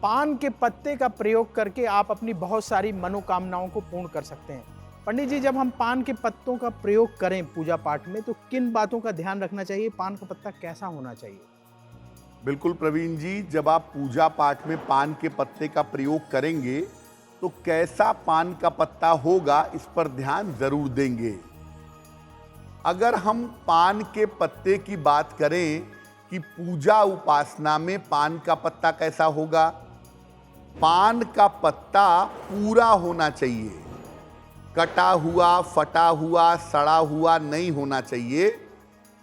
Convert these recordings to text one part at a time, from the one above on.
पान के पत्ते का प्रयोग करके आप अपनी बहुत सारी मनोकामनाओं को पूर्ण कर सकते हैं। पंडित जी, जब हम पान के पत्तों का प्रयोग करें पूजा पाठ में तो किन बातों का ध्यान रखना चाहिए? पान का पत्ता कैसा होना चाहिए? बिल्कुल प्रवीण जी, जब आप पूजा पाठ में पान के पत्ते का प्रयोग करेंगे तो कैसा पान का पत्ता होगा इस पर ध्यान जरूर देंगे। अगर हम पान के पत्ते की बात करें कि पूजा उपासना में पान का पत्ता कैसा होगा, पान का पत्ता पूरा होना चाहिए, कटा हुआ, फटा हुआ, सड़ा हुआ नहीं होना चाहिए।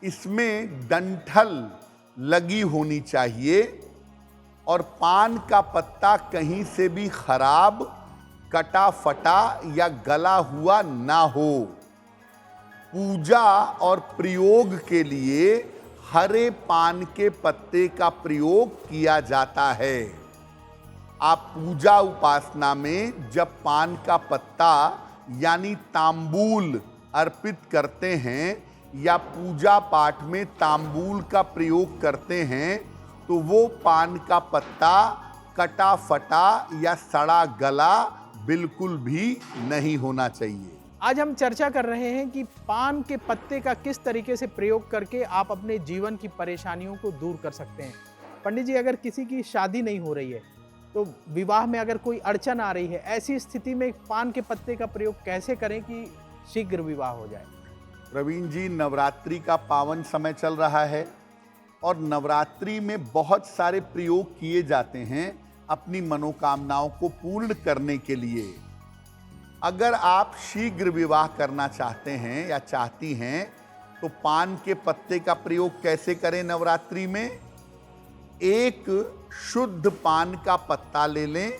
इसमें डंठल लगी होनी चाहिए और पान का पत्ता कहीं से भी खराब, कटा फटा या गला हुआ ना हो। पूजा और प्रयोग के लिए हरे पान के पत्ते का प्रयोग किया जाता है। आप पूजा उपासना में जब पान का पत्ता यानी तांबूल अर्पित करते हैं या पूजा पाठ में तांबूल का प्रयोग करते हैं तो वो पान का पत्ता कटा फटा या सड़ा गला बिल्कुल भी नहीं होना चाहिए। आज हम चर्चा कर रहे हैं कि पान के पत्ते का किस तरीके से प्रयोग करके आप अपने जीवन की परेशानियों को दूर कर सकते हैं। पंडित जी, अगर किसी की शादी नहीं हो रही है तो विवाह में अगर कोई अड़चन आ रही है, ऐसी स्थिति में पान के पत्ते का प्रयोग कैसे करें कि शीघ्र विवाह हो जाए? प्रवीण जी, नवरात्रि का पावन समय चल रहा है और नवरात्रि में बहुत सारे प्रयोग किए जाते हैं अपनी मनोकामनाओं को पूर्ण करने के लिए। अगर आप शीघ्र विवाह करना चाहते हैं या चाहती हैं तो पान के पत्ते का प्रयोग कैसे करें नवरात्रि में? एक शुद्ध पान का पत्ता ले लें,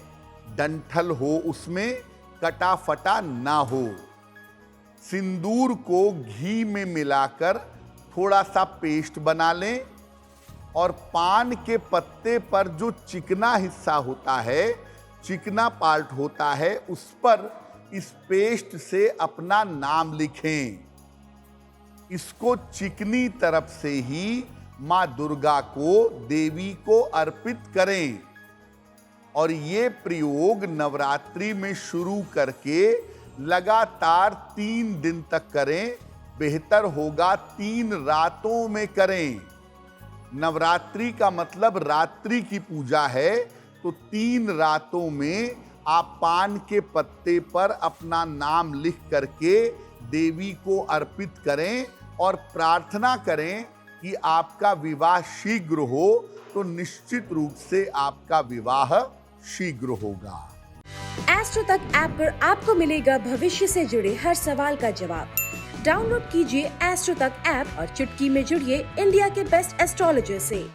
डंठल हो, उसमें कटा फटा ना हो। सिंदूर को घी में मिलाकर थोड़ा सा पेस्ट बना लें और पान के पत्ते पर जो चिकना हिस्सा होता है, चिकना पार्ट होता है, उस पर इस पेस्ट से अपना नाम लिखें। इसको चिकनी तरफ से ही मां दुर्गा को, देवी को अर्पित करें और ये प्रयोग नवरात्रि में शुरू करके लगातार 3 दिन तक करें। बेहतर होगा 3 रातों में करें। नवरात्रि का मतलब रात्रि की पूजा है, तो 3 रातों में आप पान के पत्ते पर अपना नाम लिख करके देवी को अर्पित करें और प्रार्थना करें कि आपका विवाह शीघ्र हो, तो निश्चित रूप से आपका विवाह शीघ्र होगा। एस्ट्रो तक ऐप पर आपको मिलेगा भविष्य से जुड़े हर सवाल का जवाब। डाउनलोड कीजिए एस्ट्रो तक ऐप और चुटकी में जुड़िए इंडिया के बेस्ट एस्ट्रोलॉजर से।